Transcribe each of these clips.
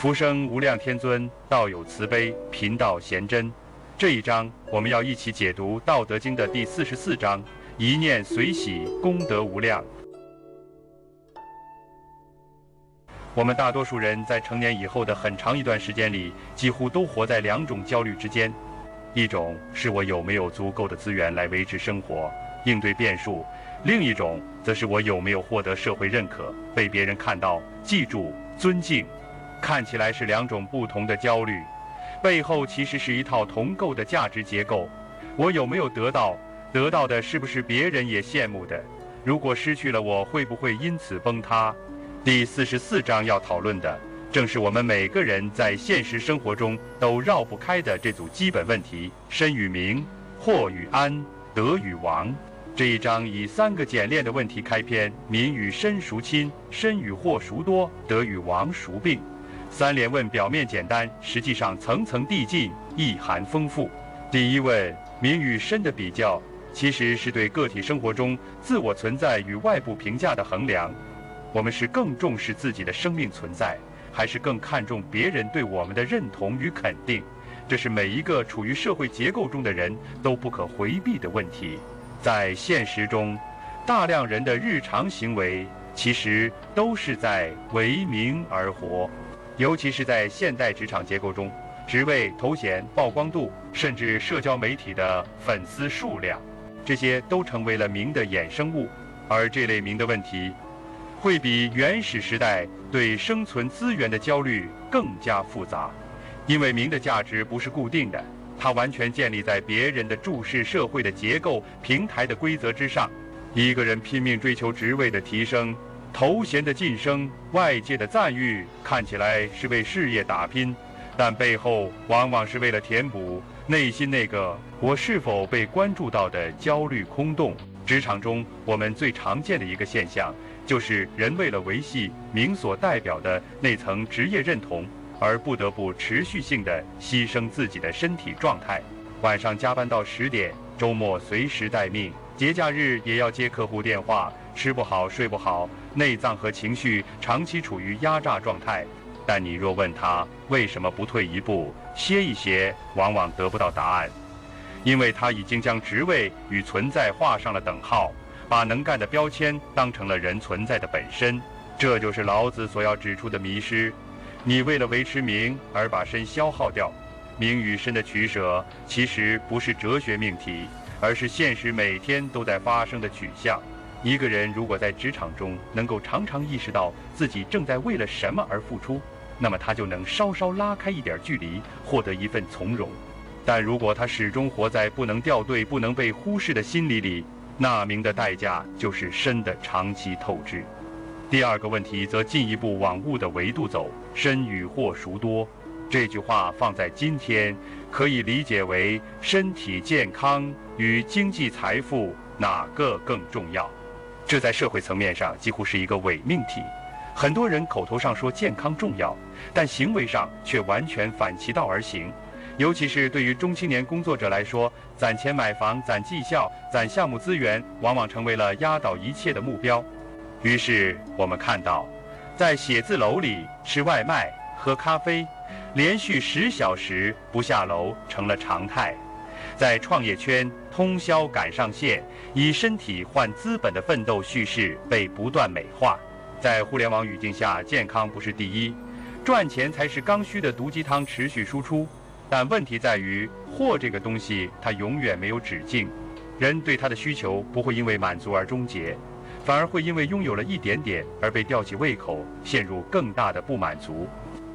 福生无量天尊，道有慈悲，贫道贤真。这一章我们要一起解读《道德经》的第44章，一念随喜，功德无量。我们大多数人在成年以后的很长一段时间里，几乎都活在两种焦虑之间。一种是我有没有足够的资源来维持生活，应对变数；另一种则是我有没有获得社会认可，被别人看到、记住、尊敬。看起来是两种不同的焦虑，背后其实是一套同构的价值结构。我有没有得到？得到的是不是别人也羡慕的？如果失去了，我会不会因此崩塌？第44章要讨论的，正是我们每个人在现实生活中都绕不开的这组基本问题：身与名，祸与安，德与亡。这一章以3个简练的问题开篇：民与身孰亲？身与祸孰多？德与亡孰病？3连问表面简单，实际上层层递进，意涵丰富。第一问，民与身的比较，其实是对个体生活中自我存在与外部评价的衡量。我们是更重视自己的生命存在，还是更看重别人对我们的认同与肯定？这是每一个处于社会结构中的人都不可回避的问题。在现实中，大量人的日常行为其实都是在为名而活。尤其是在现代职场结构中，职位、头衔、曝光度，甚至社交媒体的粉丝数量，这些都成为了名的衍生物。而这类名的问题，会比原始时代对生存资源的焦虑更加复杂。因为名的价值不是固定的，它完全建立在别人的注视、社会的结构、平台的规则之上。一个人拼命追求职位的提升、头衔的晋升、外界的赞誉，看起来是为事业打拼，但背后往往是为了填补内心那个我是否被关注到的焦虑空洞。职场中我们最常见的一个现象，就是人为了维系名所代表的那层职业认同，而不得不持续性地牺牲自己的身体状态。晚上加班到10点，周末随时待命，节假日也要接客户电话，吃不好睡不好，内脏和情绪长期处于压榨状态。但你若问他为什么不退一步歇一歇，往往得不到答案，因为他已经将职位与存在画上了等号，把能干的标签当成了人存在的本身。这就是老子所要指出的迷失。你为了维持名而把身消耗掉，名与身的取舍其实不是哲学命题，而是现实每天都在发生的取向。一个人如果在职场中能够常常意识到自己正在为了什么而付出，那么他就能稍稍拉开一点距离，获得一份从容。但如果他始终活在不能掉队、不能被忽视的心理里，那名的代价就是身的长期透支。第2个问题则进一步往物的维度走，身与祸孰多？这句话放在今天，可以理解为身体健康与经济财富哪个更重要？这在社会层面上几乎是一个伪命题。很多人口头上说健康重要，但行为上却完全反其道而行。尤其是对于中青年工作者来说，攒钱买房、攒绩效、攒项目资源，往往成为了压倒一切的目标。于是我们看到，在写字楼里吃外卖、喝咖啡，连续10小时不下楼成了常态。在创业圈，通宵赶上线，以身体换资本的奋斗叙事被不断美化。在互联网语境下，健康不是第一，赚钱才是刚需的毒鸡汤持续输出。但问题在于，货这个东西它永远没有止境，人对它的需求不会因为满足而终结，反而会因为拥有了一点点而被吊起胃口，陷入更大的不满足。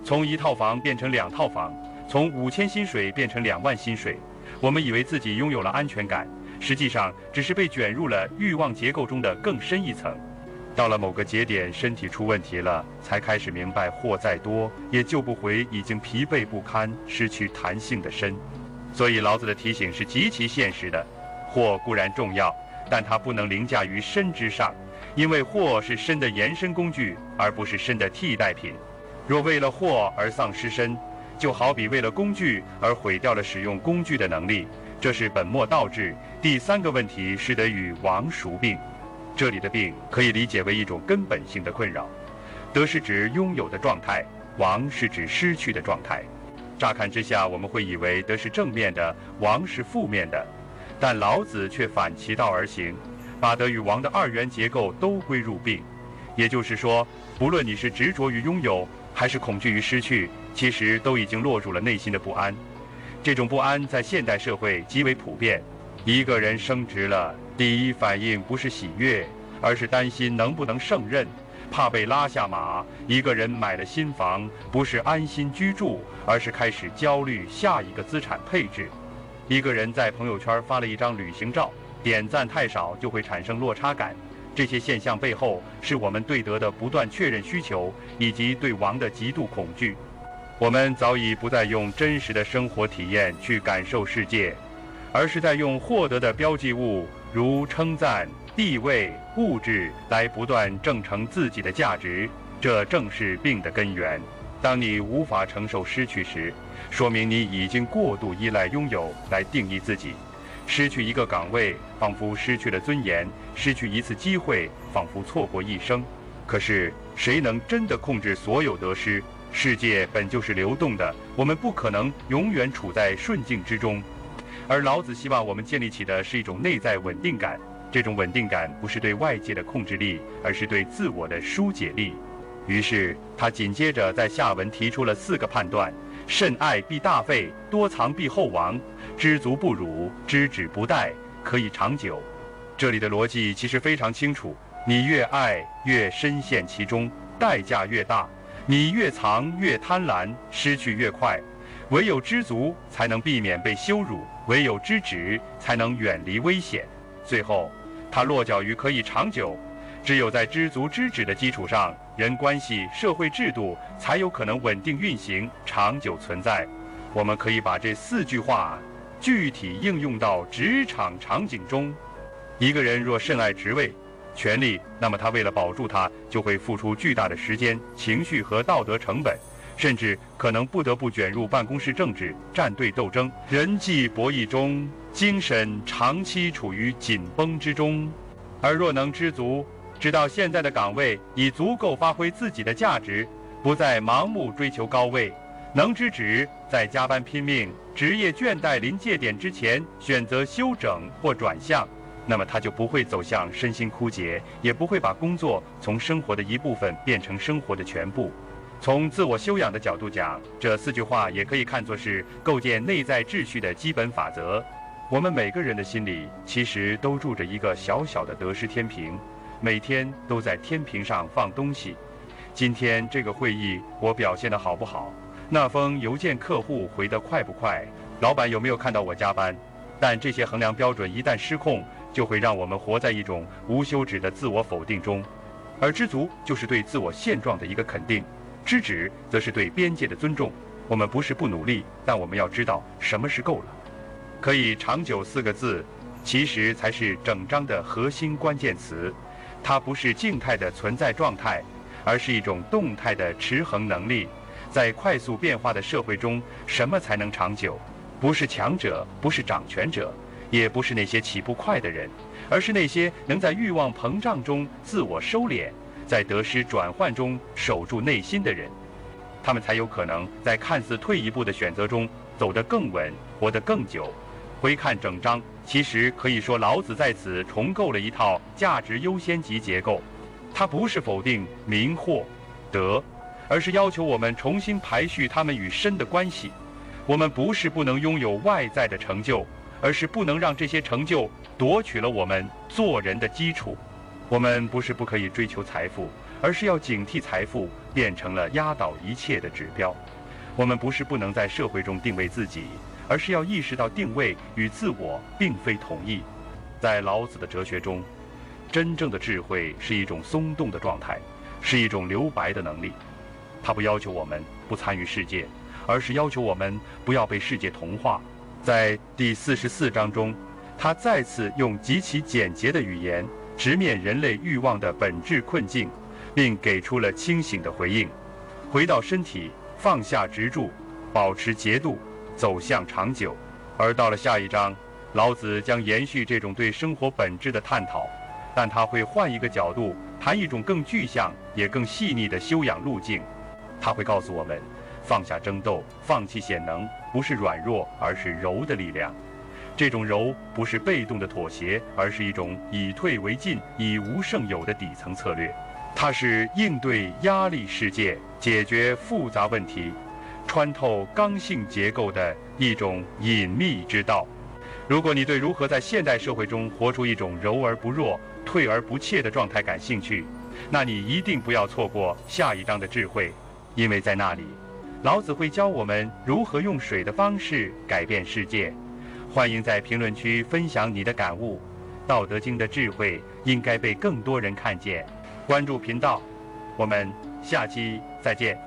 从1套房变成2套房，从5000薪水变成2万薪水，我们以为自己拥有了安全感，实际上只是被卷入了欲望结构中的更深一层。到了某个节点，身体出问题了，才开始明白货再多也救不回已经疲惫不堪、失去弹性的身。所以老子的提醒是极其现实的，货固然重要，但它不能凌驾于身之上，因为货是身的延伸工具，而不是身的替代品。若为了货而丧失身，就好比为了工具而毁掉了使用工具的能力，这是本末倒置。第3个问题是得与亡孰病。这里的病可以理解为一种根本性的困扰，得是指拥有的状态，亡是指失去的状态。乍看之下，我们会以为得是正面的，亡是负面的，但老子却反其道而行，把得与亡的二元结构都归入并。也就是说，不论你是执着于拥有，还是恐惧于失去，其实都已经落入了内心的不安。这种不安在现代社会极为普遍。一个人升职了，第一反应不是喜悦，而是担心能不能胜任，怕被拉下马。一个人买了新房，不是安心居住，而是开始焦虑下一个资产配置。一个人在朋友圈发了一张旅行照，点赞太少就会产生落差感。这些现象背后是我们对得的不断确认需求，以及对亡的极度恐惧。我们早已不再用真实的生活体验去感受世界，而是在用获得的标记物，如称赞、地位、物质来不断证成自己的价值。这正是病的根源。当你无法承受失去时，说明你已经过度依赖拥有来定义自己。失去一个岗位，仿佛失去了尊严；失去一次机会，仿佛错过一生。可是，谁能真的控制所有得失？世界本就是流动的，我们不可能永远处在顺境之中。而老子希望我们建立起的是一种内在稳定感。这种稳定感不是对外界的控制力，而是对自我的疏解力。于是，他紧接着在下文提出了4个判断：慎爱必大费，多藏必后亡，知足不辱，知止不殆，可以长久。这里的逻辑其实非常清楚，你越爱越深陷其中，代价越大；你越藏越贪婪，失去越快。唯有知足才能避免被羞辱，唯有知止才能远离危险。最后，它落脚于可以长久。只有在知足知止的基础上，人关系、社会制度才有可能稳定运行、长久存在。我们可以把这4句话具体应用到职场场景中。一个人若甚爱职位、权力，那么他为了保住它，就会付出巨大的时间、情绪和道德成本，甚至可能不得不卷入办公室政治、站队斗争、人际博弈中，精神长期处于紧绷之中。而若能知足，知道现在的岗位已足够发挥自己的价值，不再盲目追求高位，能知止，在加班拼命、职业倦怠临界点之前选择休整或转向，那么他就不会走向身心枯竭，也不会把工作从生活的一部分变成生活的全部。从自我修养的角度讲，这4句话也可以看作是构建内在秩序的基本法则。我们每个人的心里其实都住着一个小小的得失天平，每天都在天平上放东西。今天这个会议我表现得好不好？那封邮件客户回得快不快？老板有没有看到我加班？但这些衡量标准一旦失控，就会让我们活在一种无休止的自我否定中。而知足就是对自我现状的一个肯定，知止则是对边界的尊重。我们不是不努力，但我们要知道什么是够了。可以长久4个字，其实才是整章的核心关键词。它不是静态的存在状态，而是一种动态的持衡能力。在快速变化的社会中，什么才能长久？不是强者，不是掌权者，也不是那些起步快的人，而是那些能在欲望膨胀中自我收敛，在得失转换中守住内心的人。他们才有可能在看似退一步的选择中走得更稳，活得更久。回看整章，其实可以说老子在此重构了一套价值优先级结构。它不是否定名或德，而是要求我们重新排序它们与身的关系。我们不是不能拥有外在的成就，而是不能让这些成就夺取了我们做人的基础。我们不是不可以追求财富，而是要警惕财富变成了压倒一切的指标。我们不是不能在社会中定位自己，而是要意识到定位与自我并非同义。在老子的哲学中，真正的智慧是一种松动的状态，是一种留白的能力。它不要求我们不参与世界，而是要求我们不要被世界同化。在第44章中，他再次用极其简洁的语言直面人类欲望的本质困境，并给出了清醒的回应。回到身体，放下执着，保持节度，走向长久。而到了下一章，老子将延续这种对生活本质的探讨，但他会换一个角度，谈一种更具象也更细腻的修养路径。他会告诉我们，放下争斗，放弃显能，不是软弱，而是柔的力量。这种柔不是被动的妥协，而是一种以退为进、以无胜有的底层策略。它是应对压力世界、解决复杂问题、穿透刚性结构的一种隐秘之道。如果你对如何在现代社会中活出一种柔而不弱、退而不怯的状态感兴趣，那你一定不要错过下一章的智慧，因为在那里，老子会教我们如何用水的方式改变世界。欢迎在评论区分享你的感悟。道德经的智慧应该被更多人看见。关注频道，我们下期再见。